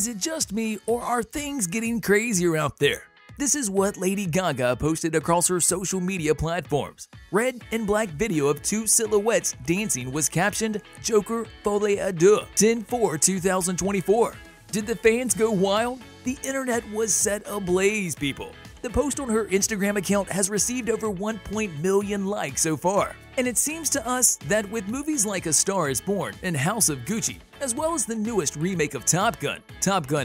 Is it just me, or are things getting crazier out there? This is what Lady Gaga posted across her social media platforms. Red and black video of two silhouettes dancing was captioned Joker Folie à Deux, 10/4/2024. Did the fans go wild? The internet was set ablaze, people. The post on her Instagram account has received over 1 million likes so far. And it seems to us that with movies like A Star is Born and House of Gucci, as well as the newest remake of Top Gun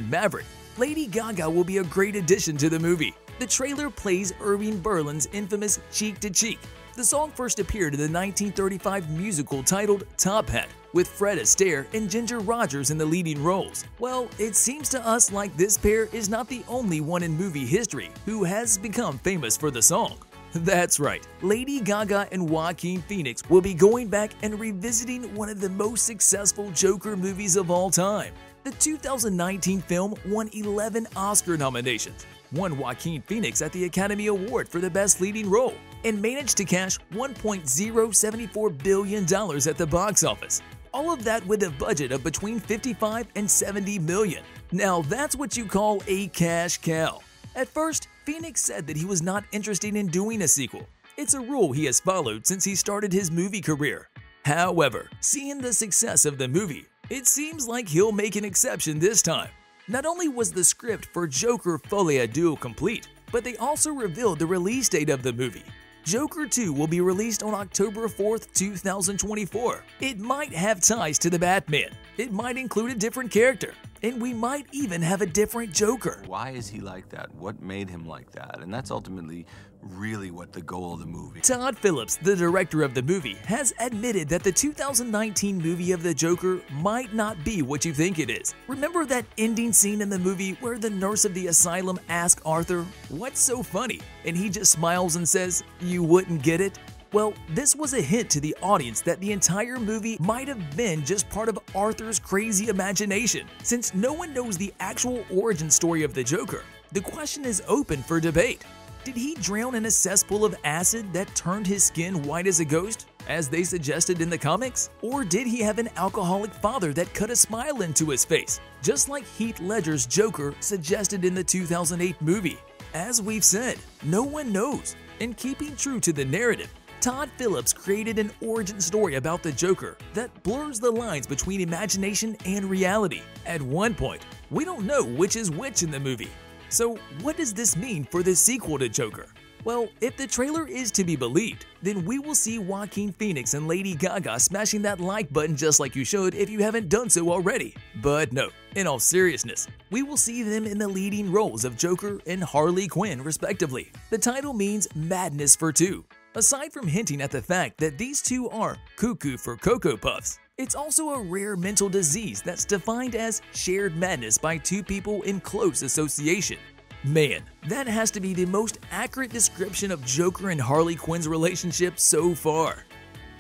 Maverick, Lady Gaga will be a great addition to the movie. The trailer plays Irving Berlin's infamous Cheek to Cheek. The song first appeared in the 1935 musical titled Top Hat, with Fred Astaire and Ginger Rogers in the leading roles. Well, it seems to us like this pair is not the only one in movie history who has become famous for the song. That's right, Lady Gaga and Joaquin Phoenix will be going back and revisiting one of the most successful Joker movies of all time. The 2019 film won 11 Oscar nominations, won Joaquin Phoenix at the Academy Award for the Best Leading Role, and managed to cash $1.074 billion at the box office. All of that with a budget of between $55 and $70 million. Now that's what you call a cash cow. At first, Phoenix said that he was not interested in doing a sequel. It's a rule he has followed since he started his movie career. However, seeing the success of the movie, it seems like he'll make an exception this time. Not only was the script for Joker Folie à Deux complete, but they also revealed the release date of the movie. Joker 2 will be released on October 4th, 2024. It might have ties to the Batman, it might include a different character, and we might even have a different Joker. Why is he like that? What made him like that? And that's ultimately really what the goal of the movie. Todd Phillips, the director of the movie, has admitted that the 2019 movie of the Joker might not be what you think it is. Remember that ending scene in the movie where the nurse of the asylum asks Arthur, "What's so funny?" And he just smiles and says, "You wouldn't get it?" Well, this was a hint to the audience that the entire movie might have been just part of Arthur's crazy imagination. Since no one knows the actual origin story of the Joker, the question is open for debate. Did he drown in a cesspool of acid that turned his skin white as a ghost, as they suggested in the comics? Or did he have an alcoholic father that cut a smile into his face, just like Heath Ledger's Joker suggested in the 2008 movie? As we've said, no one knows. And keeping true to the narrative, Todd Phillips created an origin story about the Joker that blurs the lines between imagination and reality. At one point, we don't know which is which in the movie. So what does this mean for the sequel to Joker? Well, if the trailer is to be believed, then we will see Joaquin Phoenix and Lady Gaga smashing that like button just like you should if you haven't done so already. But no, in all seriousness, we will see them in the leading roles of Joker and Harley Quinn respectively. The title means madness for two. Aside from hinting at the fact that these two are cuckoo for Cocoa Puffs, it's also a rare mental disease that's defined as shared madness by two people in close association. Man, that has to be the most accurate description of Joker and Harley Quinn's relationship so far.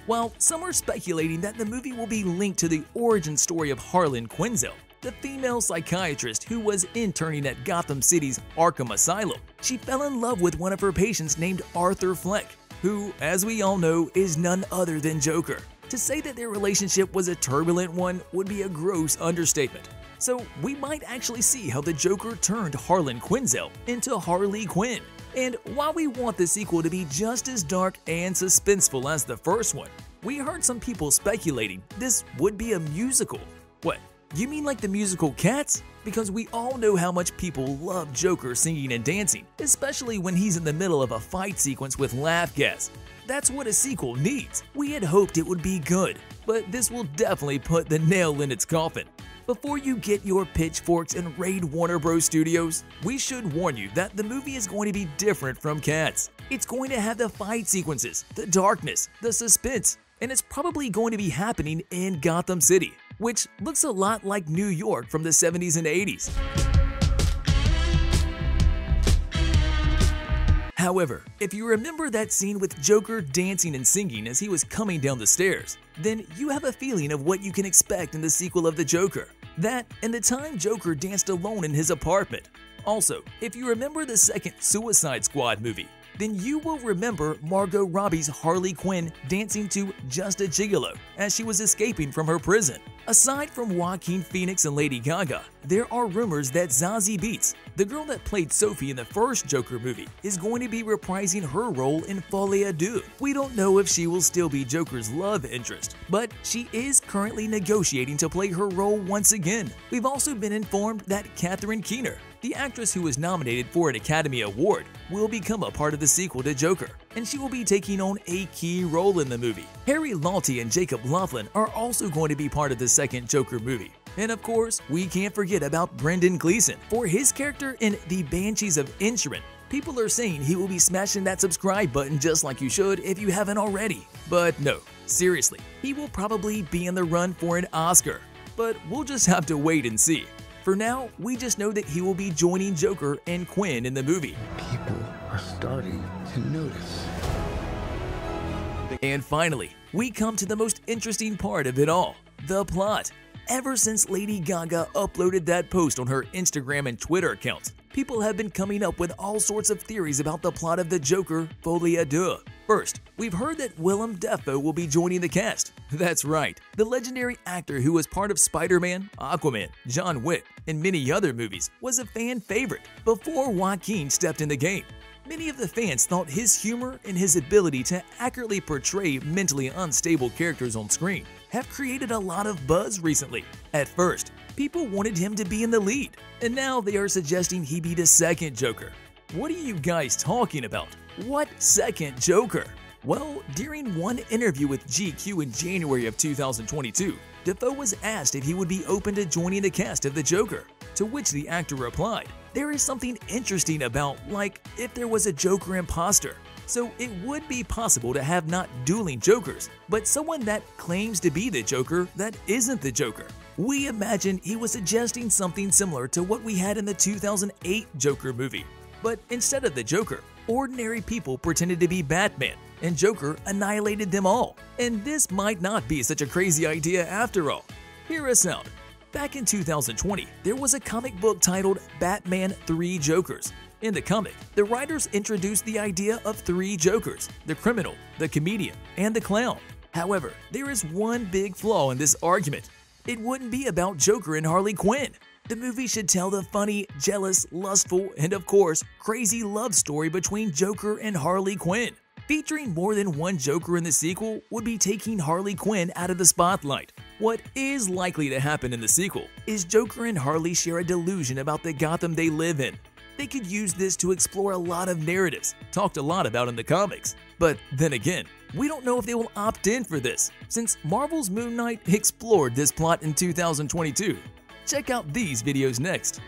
While some are speculating that the movie will be linked to the origin story of Harlan Quinzel, the female psychiatrist who was interning at Gotham City's Arkham Asylum, she fell in love with one of her patients named Arthur Fleck, who, as we all know, is none other than Joker. To say that their relationship was a turbulent one would be a gross understatement. So we might actually see how the Joker turned Harlan Quinzel into Harley Quinn. And while we want the sequel to be just as dark and suspenseful as the first one, we heard some people speculating this would be a musical. What, you mean like the musical Cats? Because we all know how much people love Joker singing and dancing, especially when he's in the middle of a fight sequence with laugh gas. That's what a sequel needs. We had hoped it would be good, but this will definitely put the nail in its coffin. Before you get your pitchforks and raid Warner Bros. Studios, we should warn you that the movie is going to be different from Cats. It's going to have the fight sequences, the darkness, the suspense, and it's probably going to be happening in Gotham City, which looks a lot like New York from the 70s and 80s. However, if you remember that scene with Joker dancing and singing as he was coming down the stairs, then you have a feeling of what you can expect in the sequel of the Joker. That and the time Joker danced alone in his apartment. Also, if you remember the second Suicide Squad movie, then you will remember Margot Robbie's Harley Quinn dancing to Just a Gigolo as she was escaping from her prison. Aside from Joaquin Phoenix and Lady Gaga, there are rumors that Zazie Beetz, the girl that played Sophie in the first Joker movie, is going to be reprising her role in Folie. Deux. We don't know if she will still be Joker's love interest, but she is currently negotiating to play her role once again. We've also been informed that Catherine Keener, the actress who was nominated for an Academy Award, will become a part of the sequel to Joker, and she will be taking on a key role in the movie. Harry Laughton and Jacob Laughlin are also going to be part of the second Joker movie. And of course, we can't forget about Brendan Gleeson for his character in The Banshees of Inisherin. People are saying he will be smashing that subscribe button just like you should if you haven't already. But no, seriously, he will probably be in the run for an Oscar. But we'll just have to wait and see. For now, we just know that he will be joining Joker and Quinn in the movie. People are starting to notice. And finally, we come to the most interesting part of it all, the plot. Ever since Lady Gaga uploaded that post on her Instagram and Twitter accounts, people have been coming up with all sorts of theories about the plot of the Joker, Folie. Deux. First, we've heard that Willem Dafoe will be joining the cast. That's right, the legendary actor who was part of Spider-Man, Aquaman, John Wick, and many other movies was a fan favorite before Joaquin stepped in the game. Many of the fans thought his humor and his ability to accurately portray mentally unstable characters on screen have created a lot of buzz recently. At first, people wanted him to be in the lead, and now they are suggesting he be the second Joker. What are you guys talking about? What second Joker? Well, during one interview with GQ in January of 2022, Dafoe was asked if he would be open to joining the cast of the Joker, to which the actor replied, "There is something interesting about, like, if there was a Joker imposter. So it would be possible to have not dueling Jokers, but someone that claims to be the Joker that isn't the Joker." We imagine he was suggesting something similar to what we had in the 2008 Joker movie. But instead of the Joker, ordinary people pretended to be Batman, and Joker annihilated them all. And this might not be such a crazy idea after all. Hear us out. Back in 2020, there was a comic book titled Batman 3 Jokers. In the comic, the writers introduced the idea of 3 Jokers: the criminal, the comedian, and the clown. However, there is one big flaw in this argument. It wouldn't be about Joker and Harley Quinn. The movie should tell the funny, jealous, lustful, and of course, crazy love story between Joker and Harley Quinn. Featuring more than one Joker in the sequel would be taking Harley Quinn out of the spotlight. What is likely to happen in the sequel is Joker and Harley share a delusion about the Gotham they live in. They could use this to explore a lot of narratives, talked a lot about in the comics. But then again, we don't know if they will opt in for this, since Marvel's Moon Knight explored this plot in 2022. Check out these videos next.